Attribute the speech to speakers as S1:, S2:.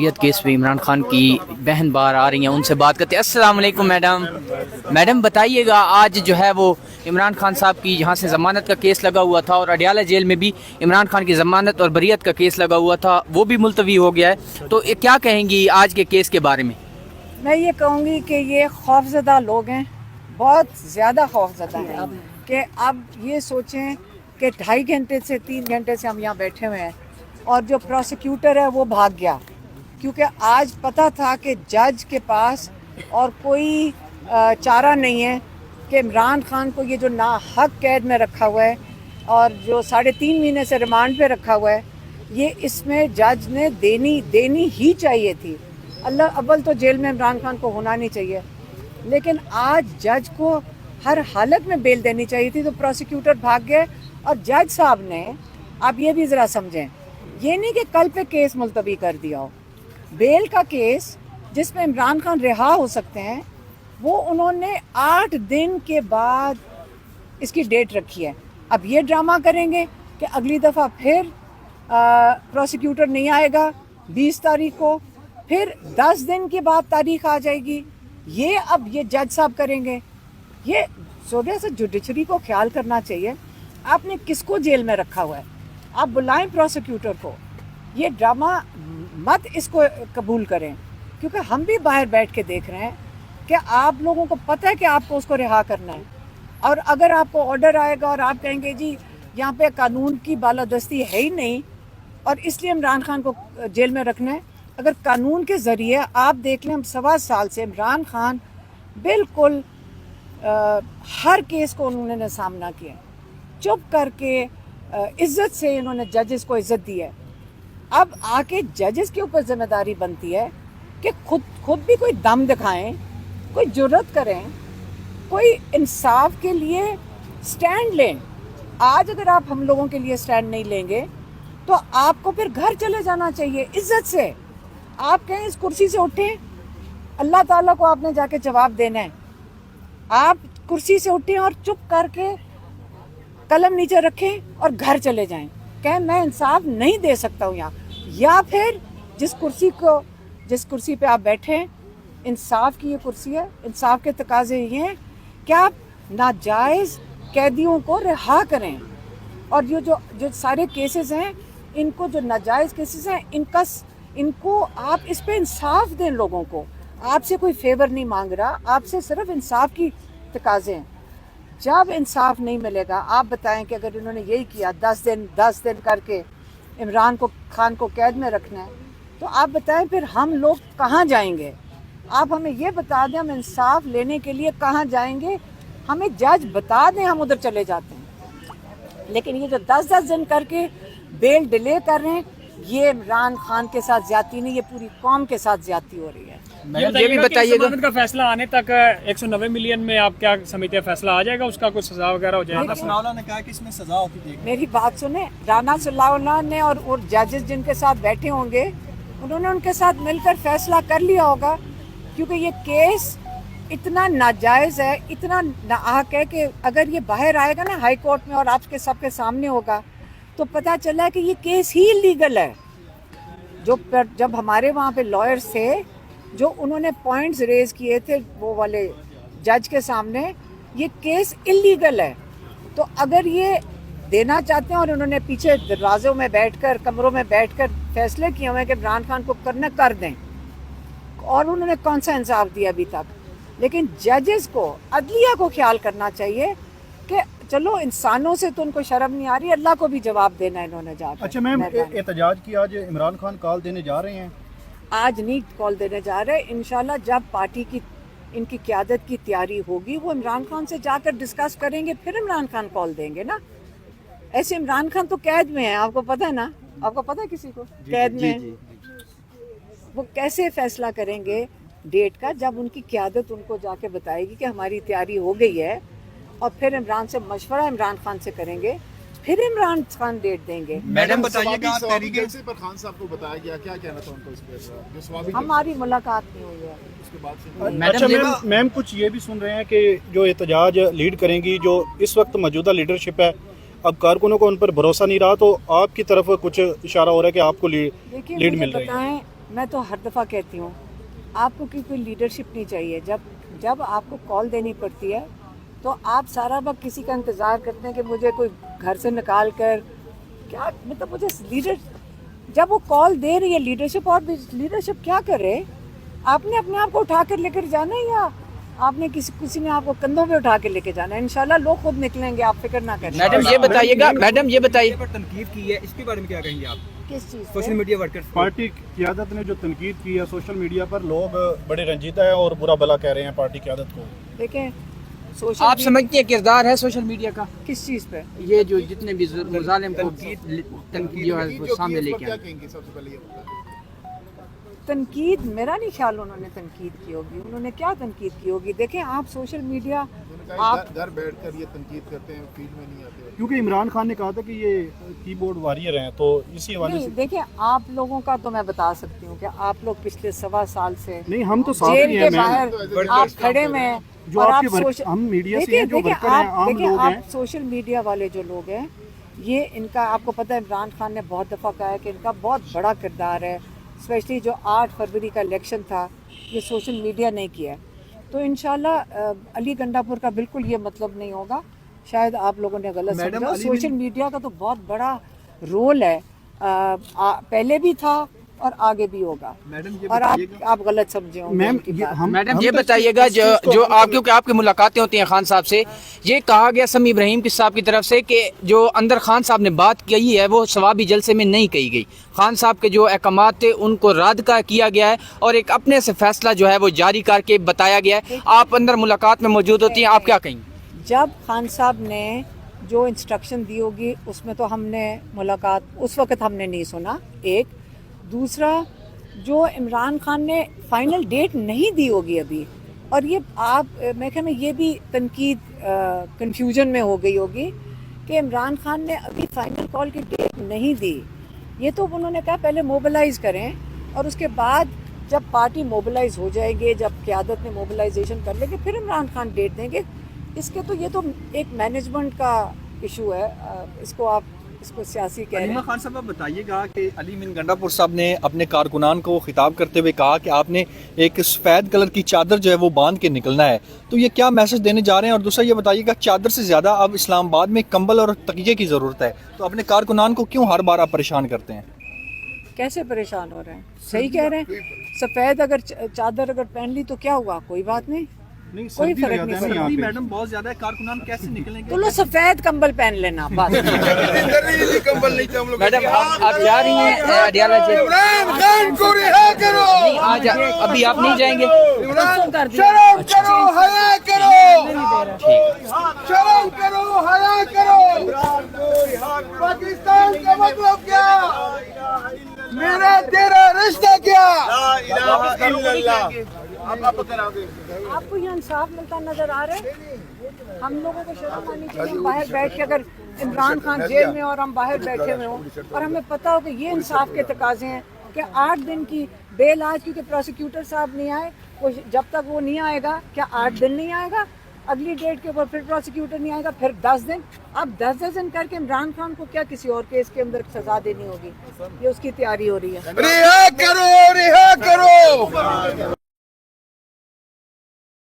S1: बरीयत case में इमरान खान की बहन बाहर आ रही हैं, उनसे बात करते हैं। अस्सलाम वालेकुम मैडम बताइएगा, आज जो है वो इमरान खान साहब की यहाँ से ज़मानत का केस लगा हुआ था और अडियाला जेल में भी इमरान खान की ज़मानत और बरीयत का केस लगा हुआ था, वो भी मुलतवी हो गया है, तो ये क्या कहेंगी आज के केस के बारे में?
S2: मैं ये कहूँगी कि ये खौफज़दा लोग हैं, बहुत ज़्यादा खौफज़दा हैं कि अब ये सोचें कि 2.5 घंटे से 3 घंटे से हम यहाँ बैठे हुए हैं और जो प्रोसिक्यूटर है वो भाग गया, क्योंकि आज पता था कि जज के पास और कोई चारा नहीं है कि इमरान खान को ये जो नाहक कैद में रखा हुआ है और जो 3.5 महीने से रिमांड पे रखा हुआ है, ये इसमें जज ने देनी ही चाहिए थी। अल्लाह अव्वल तो जेल में इमरान खान को होना नहीं चाहिए, लेकिन आज जज को हर हालत में बेल देनी चाहिए थी, तो प्रोसिक्यूटर भाग गए। और जज साहब ने, आप ये भी ज़रा समझें, ये नहीं कि कल पे केस मुलतवी कर दिया हो, बेल का केस जिसमें इमरान खान रिहा हो सकते हैं वो उन्होंने 8 दिन के बाद इसकी डेट रखी है। अब ये ड्रामा करेंगे कि अगली दफ़ा फिर प्रोसिक्यूटर नहीं आएगा 20 तारीख को, फिर 10 दिन के बाद तारीख आ जाएगी, ये अब ये जज साहब करेंगे। ये थोड़ा सा जुडिशरी को ख्याल करना चाहिए। आपने किसको जेल में रखा हुआ है? आप बुलाएं प्रोसिक्यूटर को, ये ड्रामा मत इसको कबूल करें, क्योंकि हम भी बाहर बैठ के देख रहे हैं कि आप लोगों को पता है कि आपको उसको रिहा करना है, और अगर आपको ऑर्डर आएगा और आप कहेंगे जी यहाँ पे कानून की बालादस्ती है ही नहीं और इसलिए इमरान खान को जेल में रखना है, अगर कानून के ज़रिए आप देख लें, हम 1.25 साल से इमरान खान बिल्कुल हर केस को उन्होंने सामना किया, चुप करके इज़्ज़त से इन्होंने जजेस को इज़्ज़त दी है। अब आके जजेस के ऊपर जिम्मेदारी बनती है कि खुद भी कोई दम दिखाएं, कोई जुर्रत करें, कोई इंसाफ के लिए स्टैंड लें। आज अगर आप हम लोगों के लिए स्टैंड नहीं लेंगे तो आपको फिर घर चले जाना चाहिए इज़्ज़त से। आप कहें इस कुर्सी से उठें, अल्लाह ताला को आपने जाके जवाब देना है, आप कुर्सी से उठें और चुप करके कलम नीचे रखें और घर चले जाएं, कहें मैं इंसाफ नहीं दे सकता हूँ यहाँ, या फिर जिस कुर्सी पे आप बैठे हैं, इंसाफ की ये कुर्सी है, इंसाफ के तकाजे ये हैं कि आप नाजायज़ कैदियों को रिहा करें, और जो सारे केसेस हैं, इनको जो नाजायज़ केसेस हैं, इनको आप इस पे इंसाफ दें लोगों को। आपसे कोई फेवर नहीं मांग रहा, आपसे सिर्फ इंसाफ की तकाजे हैं। जब इंसाफ नहीं मिलेगा, आप बताएं कि अगर इन्होंने यही किया 10 दिन करके इमरान खान को कैद में रखना है, तो आप बताएं फिर हम लोग कहाँ जाएंगे? आप हमें ये बता दें, हम इंसाफ लेने के लिए कहाँ जाएंगे? हमें जज बता दें, हम उधर चले जाते हैं। लेकिन ये जो 10 दिन करके बेल डिले कर रहे हैं, ये इमरान खान के साथ ज्यादती नहीं, ये पूरी कौम के साथ ज्यादती हो रही है।
S1: ये भी बताइएगा,
S3: जमानत का फैसला आने तक 190 मिलियन में आप क्या समझते हैं, फैसला आ जाएगा, उसका कुछ सजा वगैरह हो जाएगा?
S4: सनाउल्लाह ने कहा कि इसमें सजा होती थी।
S2: मेरी बात सुने, राना सनाउल्लाह ने और जजेस जिनके साथ बैठे होंगे, उन्होंने उनके साथ मिलकर फैसला कर लिया होगा, क्योंकि ये केस इतना नाजायज़ है, इतना नाहक है कि अगर ये बाहर आएगा ना हाई कोर्ट में और आपके सबके सामने होगा, तो पता चला कि ये केस ही इलीगल है। जब हमारे वहाँ पे लॉयर्स थे, जो उन्होंने पॉइंट्स रेज किए थे वो वाले जज के सामने, ये केस इलीगल है। तो अगर ये देना चाहते हैं और उन्होंने पीछे दरवाज़ों में बैठकर, कमरों में बैठकर फैसले किए हुए हैं कि इमरान खान को करना कर दें, और उन्होंने कौन सा इंसाफ दिया अभी तक? लेकिन जजेस को, अदलिया को ख्याल करना चाहिए कि चलो इंसानों से तो उनको शर्म नहीं आ रही, अल्लाह को भी जवाब देना इन्होंने जाकर।
S4: अच्छा मैम, एहतजाज की आज इमरान खान कॉल देने जा रहे हैं?
S2: आज नहीं कॉल देने जा रहे, इंशाल्लाह जब पार्टी की इनकी क़यादत की तैयारी होगी, वो इमरान खान से जाकर डिस्कस करेंगे, फिर इमरान खान कॉल देंगे ना। ऐसे इमरान खान तो कैद में है, आपको पता है ना, आपको पता है किसी को कैद में? वो कैसे फैसला करेंगे डेट का, जब उनकी क़यादत उनको जाके बताएगी कि हमारी तैयारी हो गई है, और फिर इमरान से मशवरा इमरान खान से करेंगे, फिर इमरान खान डेट देंगे।
S4: मैडम बताइएगा,
S5: पर खान साहब को बताया गया, क्या कहना था उनको इस पे?
S2: हमारी मुलाकात नहीं हुई है
S5: उसके बाद से।
S4: अच्छा मैम कुछ ये भी सुन रहे हैं कि जो एहतजाज लीड करेंगी, जो इस वक्त मौजूदा लीडरशिप है, अब कारकुनों को उन पर भरोसा नहीं रहा, तो आपकी तरफ कुछ इशारा हो रहा है कि आपको लीड मिल रही है?
S2: मैं तो हर दफ़ा कहती हूँ आपको कोई लीडरशिप नहीं चाहिए। जब आपको कॉल देनी पड़ती है तो आप सारा वक्त किसी का इंतज़ार करते हैं कि मुझे कोई घर से निकाल कर क्या, मतलब मुझे लीडर, जब वो कॉल दे रही है लीडरशिप, और लीडरशिप क्या करे, आपने अपने आप को उठा कर लेकर जाना है या आपने किसी ने आपको कंधों पे उठा के लेके जाना है? इंशाल्लाह लोग खुद निकलेंगे, आप फिक्र ना करें।
S1: मैडम ये बताइएगा, मैडम ये बताइए,
S6: तनकीद की है, इसके बारे में क्या कहेंगे आप?
S2: किस चीज़
S6: सोशल मीडिया वर्कर्स
S4: पार्टी क़यादत ने जो तनकीद की है सोशल मीडिया पर, लोग बड़े रंजीदा है और बुरा भला कह रहे हैं पार्टी क़यादत को।
S2: देखें सोशल
S1: आप समझती हैं किरदार है सोशल मीडिया का?
S2: किस चीज़ पे?
S1: ये जो जितने भी मुजालिम को तनकीद जो है वो सामने लेके
S5: क्या
S1: आए।
S5: कहेंगे सबसे पहले ये बताएं।
S2: तनकीद, मेरा नहीं ख्याल उन्होंने तनकीद की होगी। उन्होंने क्या तनकीद की होगी? देखें आप सोशल मीडिया,
S5: उन्होंने कहा
S2: आप
S5: घर बैठकर ये तनकीद करते हैं, फील्ड में नहीं आते।
S4: क्योंकि इमरान खान ने कहा था कि ये कीबोर्ड वॉरियर हैं, तो इसी हवाले
S2: नहीं,
S4: से
S2: देखिए आप लोगों का तो मैं बता सकती हूँ कि आप लोग पिछले 1.25 साल से
S4: नहीं, हम तो साथ
S2: जेल
S4: ही
S2: के
S4: हैं मैम।
S2: बाहर आप खड़े में हैं
S4: जो
S2: और
S4: आपके
S2: आप
S4: वर्क- हम मीडिया से
S2: देखिए
S4: हैं, जो
S2: देखिए
S4: वर्कर हैं, आम
S2: देखिए
S4: लोग
S2: आप
S4: हैं।
S2: सोशल मीडिया वाले जो लोग हैं, ये इनका आपको पता है इमरान खान ने बहुत दफ़ा कहा है कि इनका बहुत बड़ा किरदार है, स्पेशली जो 8 फरवरी का इलेक्शन था, ये सोशल मीडिया ने किया है। तो इंशाल्लाह अली गंडापुर का बिल्कुल ये मतलब नहीं होगा, शायद आप लोगों ने गलत
S6: मैडम,
S2: समझा।
S6: अली
S2: सोशल मीडिया का तो बहुत बड़ा रोल है, पहले भी था और आगे भी होगा।
S6: मैडम ये
S2: और आप गलत समझे होंगे
S4: मैम
S2: उनकी
S4: ये
S2: बात।
S4: हम
S1: ये
S4: तो
S1: बताइएगा
S4: इस चीज़ को
S1: जो
S4: हम-
S1: आप, क्योंकि आपकी मुलाकातें होती हैं खान साहब से, ये कहा गया समी इब्राहिम की साहब की तरफ से कि जो अंदर खान साहब ने बात कही है वो सवाबी जलसे में नहीं कही गई। खान साहब के जो अहकामात थे उनको रद्द किया गया है और एक अपने से फैसला जो है वो जारी करके बताया गया है। आप अंदर मुलाकात में मौजूद होती हैं, आप क्या कहेंगे?
S2: जब खान साहब ने जो इंस्ट्रक्शन दी होगी उसमें तो हमने मुलाकात उस वक्त हमने नहीं सुना, एक। दूसरा, जो इमरान खान ने फाइनल डेट नहीं दी होगी अभी, और ये आप मैं कहना ये भी तनकीद कंफ्यूजन में हो गई होगी कि इमरान खान ने अभी फाइनल कॉल की डेट नहीं दी। ये तो उन्होंने कहा पहले मोबिलाइज करें और उसके बाद जब पार्टी मोबिलाइज हो जाएगी, जब क़यादत में मोबिलाइजेशन कर लेंगे, फिर इमरान खान डेट देंगे। इसके तो ये तो एक मैनेजमेंट का इशू है, इसको सियासी कह रहे
S6: अलीमा
S2: हैं।
S6: खान साहब आप बताइएगा कि अली मिन गंडापुर साहब ने अपने कारकुनान को खिताब करते हुए कहा कि आपने एक सफ़ेद कलर की चादर जो है वो बांध के निकलना है, तो ये क्या मैसेज देने जा रहे हैं? और दूसरा ये बताइएगा, चादर से ज़्यादा अब इस्लामाबाद में कंबल और तकिए की ज़रूरत है, तो अपने कारकुनान को क्यों हर बार आप परेशान करते हैं?
S2: कैसे परेशान हो रहे हैं? सही कह रहे हैं, सफ़ेद अगर चादर अगर पहन ली तो क्या हुआ, कोई बात नहीं,
S4: नहीं,
S2: कोई
S4: सर्दी
S2: फर्क
S4: लगा
S2: नहीं
S4: देना
S2: पड़ता।
S4: यहाँ पे।
S6: मैडम बहुत ज़्यादा है, कारकुनान कैसे निकलेंगे?
S2: तो लो सफ़ेद कंबल पहन लेना बस।
S5: कंबल नहीं थे हम लोग।
S1: मैडम आप जा रही हैं अडियाला जेल?
S5: इमरान खान को रिहा करो।
S1: नहीं, आज अभी आप नहीं जाएंगे?
S2: परसों कर दिया।
S5: शर्म करो, हया करो,
S1: ठीक।
S5: शर्म करो, हया करो। पाकिस्तान का मतलब क्या? मेरा तेरा रिश्ता क्या?
S2: आपको ये इंसाफ मिलता नजर आ रहा है? हम लोगों को शर्म आनी चाहिए, हम बाहर बैठ के, अगर इमरान खान जेल में और हम बाहर बैठे हुए हों और हमें पता हो कि ये इंसाफ के तकाजे हैं कि 8 दिन की बेल, आज क्योंकि प्रोसिक्यूटर साहब नहीं आए, वो जब तक वो नहीं आएगा, क्या 8 दिन नहीं आएगा, अगली डेट के ऊपर फिर प्रोसिक्यूटर नहीं आएगा, फिर 10 दिन। अब 10 दिन करके इमरान खान को क्या किसी और केस के अंदर सजा देनी होगी? ये उसकी तैयारी हो रही है।
S5: रिहा करो, रिहा करो।